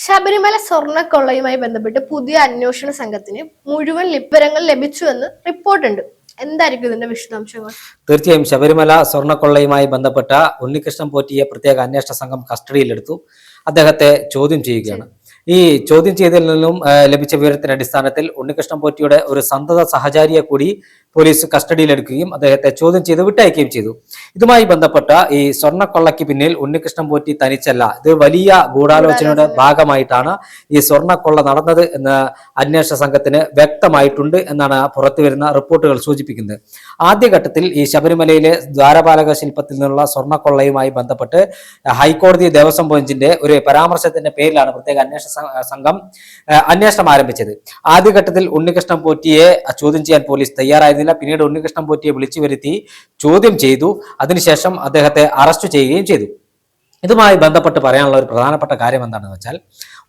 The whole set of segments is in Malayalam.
ശബരിമല സ്വർണ്ണക്കൊള്ളയുമായി ബന്ധപ്പെട്ട് പുതിയ അന്വേഷണ സംഘത്തിന് മുഴുവൻ വിവരങ്ങൾ ലഭിച്ചുവെന്ന് റിപ്പോർട്ടുണ്ട്. എന്തായിരിക്കും ഇതിന്റെ വിശദാംശങ്ങൾ? തീർച്ചയായും ശബരിമല സ്വർണ്ണക്കൊള്ളയുമായി ബന്ധപ്പെട്ട ഉണ്ണികൃഷ്ണൻ പോറ്റിയെ പ്രത്യേക അന്വേഷണ സംഘം കസ്റ്റഡിയിലെടുത്തു. അദ്ദേഹത്തെ ചോദ്യം ചെയ്യുകയാണ്. ഈ ചോദ്യം ചെയ്തതിൽ നിന്നും ലഭിച്ച വിവരത്തിന്റെ അടിസ്ഥാനത്തിൽ ഉണ്ണികൃഷ്ണൻ പോറ്റിയുടെ ഒരു സന്തത സഹചാരിയെ കൂടി പോലീസ് കസ്റ്റഡിയിലെടുക്കുകയും അദ്ദേഹത്തെ ചോദ്യം ചെയ്ത് വിട്ടയക്കുകയും ചെയ്തു. ഇതുമായി ബന്ധപ്പെട്ട ഈ സ്വർണ്ണക്കൊള്ളയ്ക്ക് പിന്നിൽ ഉണ്ണികൃഷ്ണൻ പോറ്റി തനിച്ചല്ല, ഇത് വലിയ ഗൂഢാലോചനയുടെ ഭാഗമായിട്ടാണ് ഈ സ്വർണ്ണക്കൊള്ള നടന്നത് എന്ന് അന്വേഷണ സംഘത്തിന് വ്യക്തമായിട്ടുണ്ട് എന്നാണ് പുറത്തുവരുന്ന റിപ്പോർട്ടുകൾ സൂചിപ്പിക്കുന്നത്. ആദ്യഘട്ടത്തിൽ ഈ ശബരിമലയിലെ ദ്വാരപാലക ശില്പത്തിൽ നിന്നുള്ള സ്വർണ്ണക്കൊള്ളയുമായി ബന്ധപ്പെട്ട് ഹൈക്കോടതി ദേവസ്വം ബെഞ്ചിന്റെ ഒരു പരാമർശത്തിന്റെ പേരിലാണ് പ്രത്യേക അന്വേഷണ സംഘം അന്വേഷണം ആരംഭിച്ചത്. ആദ്യഘട്ടത്തിൽ ഉണ്ണികൃഷ്ണൻ പോറ്റിയെ ചോദ്യം ചെയ്യാൻ പോലീസ് തയ്യാറായിരുന്നില്ല. പിന്നീട് ഉണ്ണികൃഷ്ണൻ പോറ്റിയെ വിളിച്ചു വരുത്തി ചോദ്യം ചെയ്തു. അതിനുശേഷം അദ്ദേഹത്തെ അറസ്റ്റ് ചെയ്യുകയും ചെയ്തു. ഇതുമായി ബന്ധപ്പെട്ട് പറയാനുള്ള ഒരു പ്രധാനപ്പെട്ട കാര്യം എന്താണെന്ന് വെച്ചാൽ,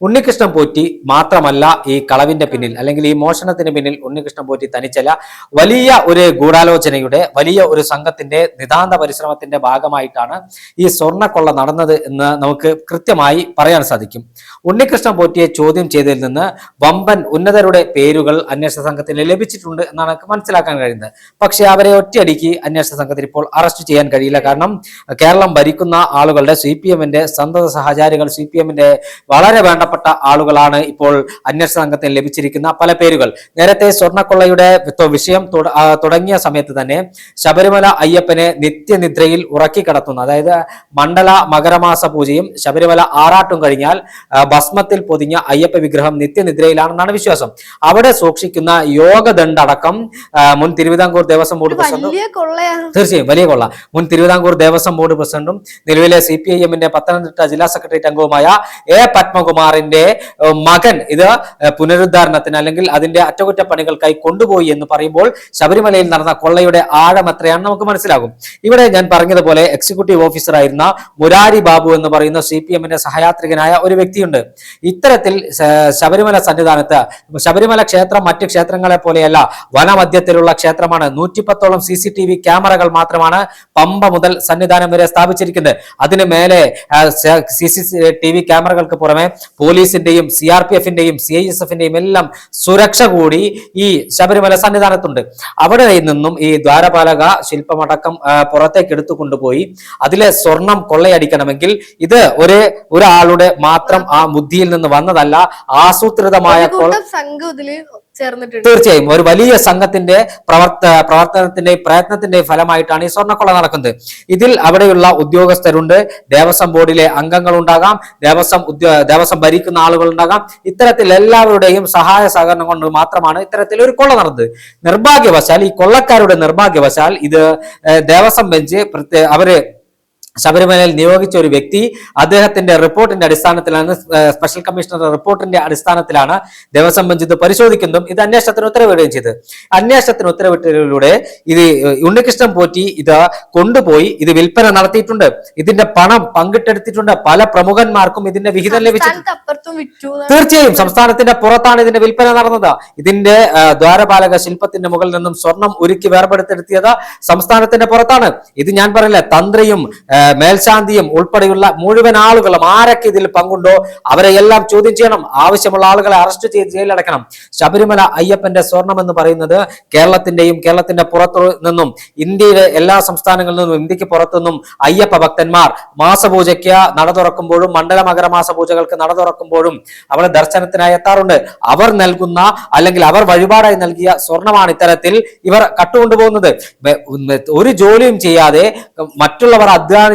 ഉണ്ണികൃഷ്ണൻ പോറ്റി മാത്രമല്ല ഈ കളവിന്റെ പിന്നിൽ അല്ലെങ്കിൽ ഈ മോഷണത്തിന് പിന്നിൽ ഉണ്ണികൃഷ്ണൻ പോറ്റി തനിച്ചല്ല, വലിയ ഒരു ഗൂഢാലോചനയുടെ വലിയ ഒരു സംഘത്തിന്റെ നിതാന്ത പരിശ്രമത്തിന്റെ ഭാഗമായിട്ടാണ് ഈ സ്വർണ്ണക്കൊള്ള നടന്നത് എന്ന് നമുക്ക് കൃത്യമായി പറയാൻ സാധിക്കും. ഉണ്ണികൃഷ്ണൻ പോറ്റിയെ ചോദ്യം ചെയ്തതിൽ നിന്ന് വമ്പൻ ഉന്നതരുടെ പേരുകൾ അന്വേഷണ സംഘത്തിന് ലഭിച്ചിട്ടുണ്ട് എന്നാണ് മനസ്സിലാക്കാൻ കഴിയുന്നത്. പക്ഷെ അവരെ ഒറ്റയടിക്ക് അന്വേഷണ സംഘത്തിന് ഇപ്പോൾ അറസ്റ്റ് ചെയ്യാൻ കഴിയില്ല. കാരണം കേരളം ഭരിക്കുന്ന ആളുകളുടെ CPM-ന്റെ സന്തത സഹചാരികൾ, CPM-ന്റെ വളരെ വേണ്ടപ്പെട്ട ആളുകളാണ് ഇപ്പോൾ അന്വേഷണ സംഘത്തിന് ലഭിച്ചിരിക്കുന്ന പല പേരുകൾ. നേരത്തെ സ്വർണ്ണക്കൊള്ളയുടെ വിഷയം തുടങ്ങിയ സമയത്ത് തന്നെ ശബരിമല അയ്യപ്പനെ നിത്യനിദ്രയിൽ ഉറക്കി കിടത്തുന്ന, അതായത് മണ്ഡല മകരമാസ പൂജയും ശബരിമല ആറാട്ടും കഴിഞ്ഞാൽ ഭസ്മത്തിൽ പൊതിഞ്ഞ അയ്യപ്പ വിഗ്രഹം നിത്യനിദ്രയിലാണെന്നാണ് വിശ്വാസം. അവിടെ സൂക്ഷിക്കുന്ന യോഗദണ്ഡടക്കം മുൻ തിരുവിതാംകൂർ ദേവസ്വം ബോർഡ് പ്രസിഡന്റും, തീർച്ചയായും വലിയ കൊള്ള, മുൻ തിരുവിതാംകൂർ ദേവസ്വം ബോർഡ് പ്രസിഡന്റും നിലവിലെ CPIM-ന്റെ പത്തനംതിട്ട ജില്ലാ സെക്രട്ടേറിയറ്റ് അംഗവുമായ പത്മകുമാറിന്റെ മകൻ ഇത് പുനരുദ്ധാരണത്തിന് അല്ലെങ്കിൽ അതിന്റെ അറ്റകുറ്റപ്പണികൾക്കായി കൊണ്ടുപോയി എന്ന് പറയുമ്പോൾ ശബരിമലയിൽ നടന്ന കൊള്ളയുടെ ആഴം എത്രയാണെന്ന് നമുക്ക് മനസ്സിലാകും. ഇവിടെ ഞാൻ പറഞ്ഞതുപോലെ എക്സിക്യൂട്ടീവ് ഓഫീസർ ആയിരുന്ന മുരാരി ബാബു എന്ന് പറയുന്ന CPM-ന്റെ സഹയാത്രികനായ ഒരു വ്യക്തിയുണ്ട്. ഇത്തരത്തിൽ ശബരിമല സന്നിധാനത്ത്, ശബരിമല ക്ഷേത്രം മറ്റ് ക്ഷേത്രങ്ങളെ പോലെയല്ല, വനമധ്യത്തിലുള്ള ക്ഷേത്രമാണ്. 110ഓളം CCTV ക്യാമറകൾ മാത്രമാണ് പമ്പ മുതൽ സന്നിധാനം വരെ സ്ഥാപിച്ചിരിക്കുന്നത്. അതിന് മേലെ CCTV ക്യാമറകൾക്ക് പുറമെ പോലീസിന്റെയും CRPF-ന്റെയും CISF-ന്റെയും എല്ലാം സുരക്ഷ കൂടി ഈ ശബരിമല സന്നിധാനത്തുണ്ട്. അവിടെ നിന്നും ഈ ദ്വാരപാലക ശില്പമടക്കം പുറത്തേക്ക് എടുത്തു കൊണ്ടുപോയി അതിലെ സ്വർണം കൊള്ളയടിക്കണമെങ്കിൽ ഇത് ഒരാളുടെ മാത്രം ആ ബുദ്ധിയിൽ നിന്ന് വന്നതല്ല, ആസൂത്രിതമായ തീർച്ചയായും ഒരു വലിയ സംഘത്തിന്റെ പ്രവർത്തനത്തിന്റെ പ്രയത്നത്തിന്റെ ഫലമായിട്ടാണ് ഈ സ്വർണ്ണക്കൊള്ള നടക്കുന്നത്. ഇതിൽ അവിടെയുള്ള ഉദ്യോഗസ്ഥരുണ്ട്, ദേവസ്വം ബോർഡിലെ അംഗങ്ങൾ ഉണ്ടാകാം, ദേവസ്വം ഭരിക്കുന്ന ആളുകൾ ഉണ്ടാകാം. ഇത്തരത്തിൽ എല്ലാവരുടെയും സഹായ സഹകരണം കൊണ്ട് മാത്രമാണ് ഇത്തരത്തിൽ ഒരു കൊള്ള നടന്നത്. നിർഭാഗ്യവശാൽ, ഈ കൊള്ളക്കാരുടെ നിർഭാഗ്യവശാൽ ഇത് ദേവസ്വം ബെഞ്ച് അവര് ശബരിമലയിൽ നിയോഗിച്ച ഒരു വ്യക്തി, അദ്ദേഹത്തിന്റെ റിപ്പോർട്ടിന്റെ അടിസ്ഥാനത്തിലാണ്, സ്പെഷ്യൽ കമ്മീഷണറുടെ റിപ്പോർട്ടിന്റെ അടിസ്ഥാനത്തിലാണ് ദേവസ്വം ബെഞ്ച് ഇത് പരിശോധിക്കുന്നതും ഇത് അന്വേഷണത്തിന് ഉത്തരവിടുകയും ചെയ്ത്. അന്വേഷണത്തിന് ഉത്തരവിട്ടതിലൂടെ ഇത് ഉണ്ണികൃഷ്ണൻ പോറ്റി ഇത് കൊണ്ടുപോയി ഇത് വിൽപ്പന നടത്തിയിട്ടുണ്ട്, ഇതിന്റെ പണം പങ്കിട്ടെടുത്തിട്ടുണ്ട്, പല പ്രമുഖന്മാർക്കും ഇതിന്റെ വിഹിതം ലഭിച്ചിട്ടുണ്ട്. തീർച്ചയായും സംസ്ഥാനത്തിന്റെ പുറത്താണ് ഇതിന്റെ വിൽപ്പന നടന്നത്. ഇതിന്റെ ദ്വാരപാലക ശില്പത്തിന്റെ മുകളിൽ നിന്നും സ്വർണം ഉരുക്കി വേർപെടുത്തെടുത്തിയത് സംസ്ഥാനത്തിന്റെ പുറത്താണ്. ഇത് ഞാൻ പറയില്ല, തന്ത്രിയും മേൽശാന്തിയും ഉൾപ്പെടെയുള്ള മുഴുവൻ ആളുകളും ആരൊക്കെ ഇതിൽ പങ്കുണ്ടോ അവരെ എല്ലാം ചോദ്യം ചെയ്യണം. ആവശ്യമുള്ള ആളുകളെ അറസ്റ്റ് ചെയ്ത് ജയിലടക്കണം. ശബരിമല അയ്യപ്പന്റെ സ്വർണം എന്ന് പറയുന്നത് കേരളത്തിന്റെ പുറത്തു നിന്നും ഇന്ത്യയിലെ എല്ലാ സംസ്ഥാനങ്ങളിൽ നിന്നും ഇന്ത്യക്ക് പുറത്തുനിന്നും അയ്യപ്പ ഭക്തന്മാർ മാസപൂജയ്ക്ക് നട തുറക്കുമ്പോഴും മണ്ഡല മകരമാസ പൂജകൾക്ക് നട തുറക്കുമ്പോഴും അവിടെ ദർശനത്തിനായി എത്താറുണ്ട്. അവർ നൽകുന്ന അല്ലെങ്കിൽ അവർ വഴിപാടായി നൽകിയ സ്വർണമാണ് ഇത്തരത്തിൽ ഇവർ കട്ടുകൊണ്ടുപോകുന്നത്. ഒരു ജോലിയും ചെയ്യാതെ മറ്റുള്ളവർ അധ്വാനിച്ച്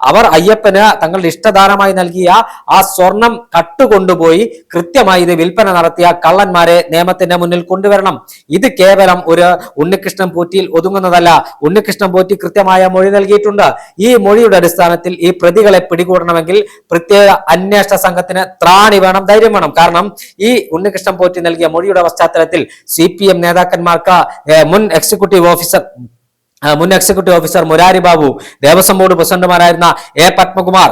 അവർ അയ്യപ്പന് തങ്ങളുടെ ഇഷ്ടദാനമായി നൽകിയ ആ സ്വർണം കട്ടുകൊണ്ടുപോയി കൃത്യമായി ഇത് വിൽപ്പന നടത്തിയ കള്ളന്മാരെ നിയമത്തിന്റെ മുന്നിൽ കൊണ്ടുവരണം. ഇത് കേവലം ഒരു ഉണ്ണികൃഷ്ണൻ പോറ്റിയിൽ ഒതുങ്ങുന്നതല്ല. ഉണ്ണികൃഷ്ണൻ പോറ്റി കൃത്യമായ മൊഴി നൽകിയിട്ടുണ്ട്. ഈ മൊഴിയുടെ അടിസ്ഥാനത്തിൽ ഈ പ്രതികളെ പിടികൂടണമെങ്കിൽ പ്രത്യേക അന്വേഷണ സംഘത്തിന് ത്രാണി വേണം, ധൈര്യം വേണം. കാരണം ഈ ഉണ്ണികൃഷ്ണൻ പോറ്റി നൽകിയ മൊഴിയുടെ പശ്ചാത്തലത്തിൽ CPM നേതാക്കന്മാർക്ക് മുൻ executive officer Murari Babu, Devaswom board പ്രസിഡന്റുമാരായിരുന്ന പത്മകുമാർ,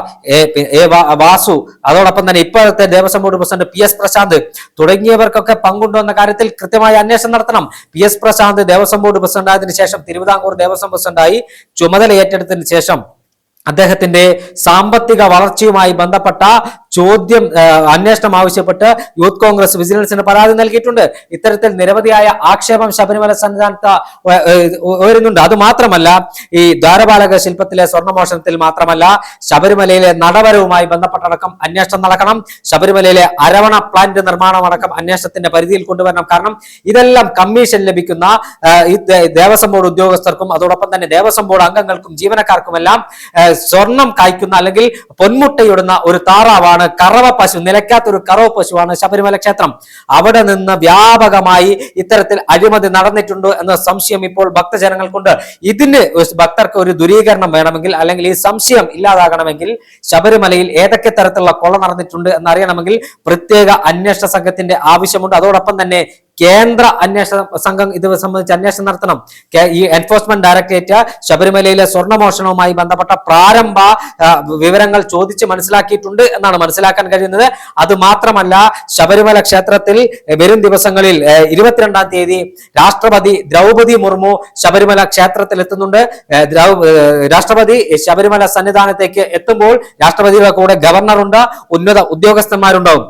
വാസു, അതോടൊപ്പം തന്നെ ഇപ്പോഴത്തെ Devaswom board president PS Prasanth തുടങ്ങിയവർക്കൊക്കെ പങ്കുണ്ടോ എന്ന കാര്യത്തിൽ കൃത്യമായ അന്വേഷണം നടത്തണം. PS പ്രശാന്ത് ദേവസ്വം ബോർഡ് പ്രസിഡന്റായതിനു ശേഷം തിരുവിതാംകൂർ ദേവസ്വം പ്രസിഡന്റായി ചുമതല ഏറ്റെടുത്തതിന് ശേഷം അദ്ദേഹത്തിന്റെ സാമ്പത്തിക വളർച്ചയുമായി ബന്ധപ്പെട്ട അന്വേഷണം ആവശ്യപ്പെട്ട് യൂത്ത് കോൺഗ്രസ് വിജിലൻസിന് പരാതി നൽകിയിട്ടുണ്ട്. ഇത്തരത്തിൽ നിരവധിയായ ആക്ഷേപം ശബരിമല സന്നിധാനത്ത് ഉയരുന്നുണ്ട്. അത് മാത്രമല്ല, ഈ ദ്വാരപാലക ശില്പത്തിലെ സ്വർണ്ണമോഷണത്തിൽ മാത്രമല്ല, ശബരിമലയിലെ നടവരവുമായി ബന്ധപ്പെട്ടടക്കം അന്വേഷണം നടക്കണം. ശബരിമലയിലെ അരവണ പ്ലാന്റ് നിർമ്മാണം അടക്കം അന്വേഷണത്തിന്റെ പരിധിയിൽ കൊണ്ടുവരണം. കാരണം ഇതെല്ലാം കമ്മീഷൻ ലഭിക്കുന്ന ഈ ദേവസ്വം ബോർഡ് ഉദ്യോഗസ്ഥർക്കും അതോടൊപ്പം തന്നെ ദേവസ്വം ബോർഡ് അംഗങ്ങൾക്കും ജീവനക്കാർക്കുമെല്ലാം സ്വർണം കായ്ക്കുന്ന അല്ലെങ്കിൽ പൊന്മുട്ടയിടുന്ന ഒരു താറാവാണ് കറവ പശു, നിലയ്ക്കാത്തൊരു കറവ പശുവാണ് ശബരിമല ക്ഷേത്രം. അവിടെ നിന്ന് വ്യാപകമായി ഇത്തരത്തിൽ അഴിമതി നടന്നിട്ടുണ്ടോ എന്ന സംശയം ഇപ്പോൾ ഭക്തജനങ്ങൾക്കുണ്ട്. ഇതിന് ഭക്തർക്ക് ഒരു ദൂരീകരണം വേണമെങ്കിൽ, അല്ലെങ്കിൽ ഈ സംശയം ഇല്ലാതാകണമെങ്കിൽ, ശബരിമലയിൽ ഏതൊക്കെ തരത്തിലുള്ള കൊള്ള നടന്നിട്ടുണ്ട് എന്നറിയണമെങ്കിൽ പ്രത്യേക അന്വേഷണ സംഘത്തിന്റെ ആവശ്യമുണ്ട്. അതോടൊപ്പം തന്നെ കേന്ദ്ര അന്വേഷണ സംഘം ഇത് സംബന്ധിച്ച് അന്വേഷണം നടത്തണം. ഈ എൻഫോഴ്സ്മെന്റ് ഡയറക്ടറേറ്റ് ശബരിമലയിലെ സ്വർണ്ണമോഷണവുമായി ബന്ധപ്പെട്ട പ്രാരംഭ വിവരങ്ങൾ ചോദിച്ച് മനസ്സിലാക്കിയിട്ടുണ്ട് എന്നാണ് മനസ്സിലാക്കാൻ കഴിയുന്നത്. അത് മാത്രമല്ല, ശബരിമല ക്ഷേത്രത്തിൽ വരും ദിവസങ്ങളിൽ 22-ാം തീയതി രാഷ്ട്രപതി ദ്രൗപദി മുർമു ശബരിമല ക്ഷേത്രത്തിൽ എത്തുന്നുണ്ട്. രാഷ്ട്രപതി ശബരിമല സന്നിധാനത്തേക്ക് എത്തുമ്പോൾ രാഷ്ട്രപതിയുടെ കൂടെ ഗവർണറുണ്ട്, ഉന്നത ഉദ്യോഗസ്ഥന്മാരുണ്ടാവും.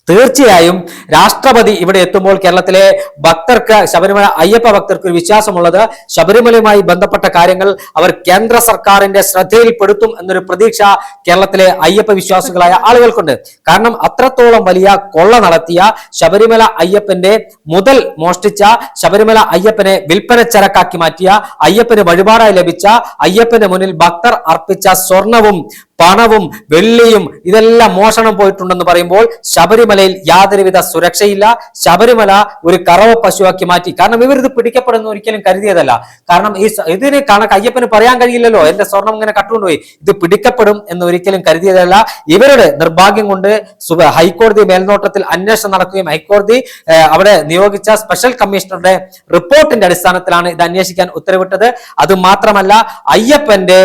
തീർച്ചയായും രാഷ്ട്രപതി ഇവിടെ എത്തുമ്പോൾ കേരളത്തിലെ ഭക്തർക്ക്, ശബരിമല അയ്യപ്പ ഭക്തർക്ക് ഒരു വിശ്വാസമുള്ളത്, ശബരിമലയുമായി ബന്ധപ്പെട്ട കാര്യങ്ങൾ അവർ കേന്ദ്ര സർക്കാരിന്റെ ശ്രദ്ധയിൽപ്പെടുത്തും എന്നൊരു പ്രതീക്ഷ കേരളത്തിലെ അയ്യപ്പ വിശ്വാസികളായ ആളുകൾക്കുണ്ട്. കാരണം അത്രത്തോളം വലിയ കൊള്ള നടത്തിയ, ശബരിമല അയ്യപ്പന്റെ മുതൽ മോഷ്ടിച്ച, ശബരിമല അയ്യപ്പനെ വിൽപ്പന ചരക്കാക്കി മാറ്റിയ, അയ്യപ്പന് വഴിപാടായി ലഭിച്ച, അയ്യപ്പന്റെ മുന്നിൽ ഭക്തർ അർപ്പിച്ച സ്വർണവും പണവും വെള്ളിയും ഇതെല്ലാം മോഷണം പോയിട്ടുണ്ടെന്ന് പറയുമ്പോൾ ശബരിമലയിൽ യാതൊരുവിധ സുരക്ഷയില്ല. ശബരിമല ഒരു കറവ പശുവാക്കി മാറ്റി. കാരണം ഇവരിത് പിടിക്കപ്പെടുന്ന ഒരിക്കലും കരുതിയതല്ല. കാരണം ഇതിന് കണക്ക് അയ്യപ്പന് പറയാൻ കഴിയില്ലല്ലോ, എന്റെ സ്വർണം ഇങ്ങനെ കട്ടുകൊണ്ടുപോയി, ഇത് പിടിക്കപ്പെടും എന്ന് ഒരിക്കലും കരുതിയതല്ല. ഇവരുടെ നിർഭാഗ്യം കൊണ്ട് ഹൈക്കോടതി മേൽനോട്ടത്തിൽ അന്വേഷണം നടക്കുകയും ഹൈക്കോടതി അവിടെ നിയോഗിച്ച സ്പെഷ്യൽ കമ്മീഷണറുടെ റിപ്പോർട്ടിന്റെ അടിസ്ഥാനത്തിലാണ് ഇത് അന്വേഷിക്കാൻ ഉത്തരവിട്ടത്. അത് മാത്രമല്ല, അയ്യപ്പന്റെ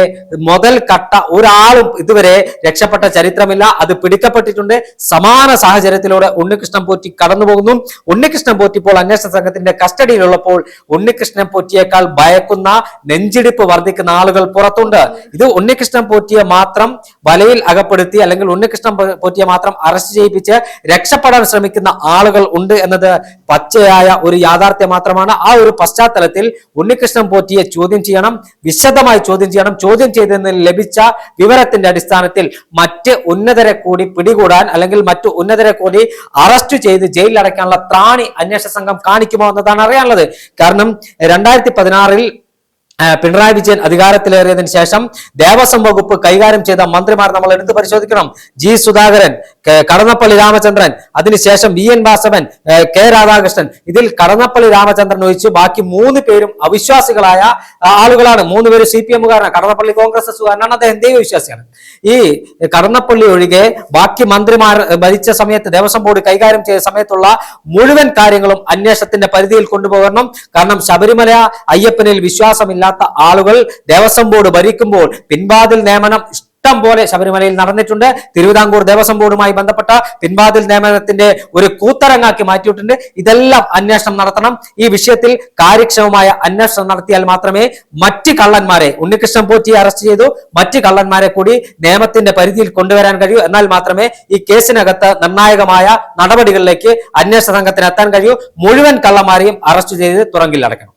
മുതൽ കട്ട ഒരാളും ഇതുവരെ രക്ഷപ്പെട്ട ചരിത്രമില്ല. അത് പിടിക്കപ്പെട്ടിട്ടുണ്ട്. സമാന സാഹചര്യത്തിലൂടെ ഉണ്ണികൃഷ്ണൻ പോറ്റി കടന്നു പോകുന്നു. ഉണ്ണികൃഷ്ണൻ പോറ്റി ഇപ്പോൾ അന്വേഷണ സംഘത്തിന്റെ കസ്റ്റഡിയിലുള്ളപ്പോൾ ഉണ്ണികൃഷ്ണൻ പോറ്റിയേക്കാൾ ഭയക്കുന്ന, നെഞ്ചിടിപ്പ് വർദ്ധിക്കുന്ന ആളുകൾ പുറത്തുണ്ട്. ഇത് ഉണ്ണികൃഷ്ണൻ പോറ്റിയെ മാത്രം വലയിൽ അകപ്പെടുത്തി, അല്ലെങ്കിൽ ഉണ്ണികൃഷ്ണൻ പോറ്റിയെ മാത്രം അറസ്റ്റ് ചെയ്യിപ്പിച്ച് രക്ഷപ്പെടാൻ ശ്രമിക്കുന്ന ആളുകൾ ഉണ്ട് എന്നത് പച്ചയായ ഒരു യാഥാർത്ഥ്യം മാത്രമാണ്. ആ ഒരു പശ്ചാത്തലത്തിൽ ഉണ്ണികൃഷ്ണൻ പോറ്റിയെ ചോദ്യം ചെയ്യണം, വിശദമായി ചോദ്യം ചെയ്യണം. ചോദ്യം ചെയ്തതിന് ലഭിച്ച വിവരത്തിന്റെ അടിസ്ഥാനത്തിൽ മറ്റ് ഉന്നതരെ കൂടി പിടികൂടാൻ, അല്ലെങ്കിൽ മറ്റു ഉന്നതരെ കൂടി അറസ്റ്റ് ചെയ്ത് ജയിലിൽ അടയ്ക്കാനുള്ള ത്രാണി അന്വേഷണ സംഘം കാണിക്കുമോ എന്നതാണ് അറിയാനുള്ളത്. കാരണം 2016-ൽ പിണറായി വിജയൻ അധികാരത്തിലേറിയതിനു ശേഷം ദേവസ്വം വകുപ്പ് കൈകാര്യം ചെയ്ത മന്ത്രിമാർ നമ്മൾ എടുത്തു പരിശോധിക്കണം. ജി സുധാകരൻ, കടന്നപ്പള്ളി രാമചന്ദ്രൻ, അതിനുശേഷം VN വാസവൻ, K രാധാകൃഷ്ണൻ. ഇതിൽ കടന്നപ്പള്ളി രാമചന്ദ്രൻ ഒഴിച്ച് ബാക്കി 3 പേരും അവിശ്വാസികളായ ആളുകളാണ്. 3 പേര് CPM-കാരനാണ്. കടന്നപ്പള്ളി കോൺഗ്രസ്സുകാരനാണ്, അദ്ദേഹം ദൈവവിശ്വാസിയാണ്. ഈ കടന്നപ്പള്ളി ഒഴികെ ബാക്കി മന്ത്രിമാർ ഭരിച്ച സമയത്ത്, ദേവസ്വം ബോർഡ് കൈകാര്യം ചെയ്ത സമയത്തുള്ള മുഴുവൻ കാര്യങ്ങളും അന്വേഷണത്തിന്റെ പരിധിയിൽ കൊണ്ടുപോകണം. കാരണം ശബരിമല അയ്യപ്പനിൽ വിശ്വാസമില്ല ആളുകൾ ദേവസ്വം ബോർഡ് ഭരിക്കുമ്പോൾ പിൻവാതിൽ നിയമനം ഇഷ്ടം പോലെ ശബരിമലയിൽ നടന്നിട്ടുണ്ട്. തിരുവിതാംകൂർ ദേവസ്വം ബോർഡുമായി ബന്ധപ്പെട്ട പിൻവാതിൽ നിയമനത്തിന്റെ ഒരു കൂത്തരങ്ങാക്കി മാറ്റിയിട്ടുണ്ട്. ഇതെല്ലാം അന്വേഷണം നടത്തണം. ഈ വിഷയത്തിൽ കാര്യക്ഷമമായ അന്വേഷണം നടത്തിയാൽ മാത്രമേ മറ്റ് കള്ളന്മാരെ, ഉണ്ണികൃഷ്ണൻ പോറ്റിയെ അറസ്റ്റ് ചെയ്തു, മറ്റ് കള്ളന്മാരെ കൂടി നിയമത്തിന്റെ പരിധിയിൽ കൊണ്ടുവരാൻ കഴിയൂ. എന്നാൽ മാത്രമേ ഈ കേസിനകത്ത് നിർണായകമായ നടപടികളിലേക്ക് അന്വേഷണ സംഘത്തിന് എത്താൻ കഴിയൂ. മുഴുവൻ കള്ളന്മാരെയും അറസ്റ്റ് ചെയ്ത് തുറങ്കിലടക്കണം.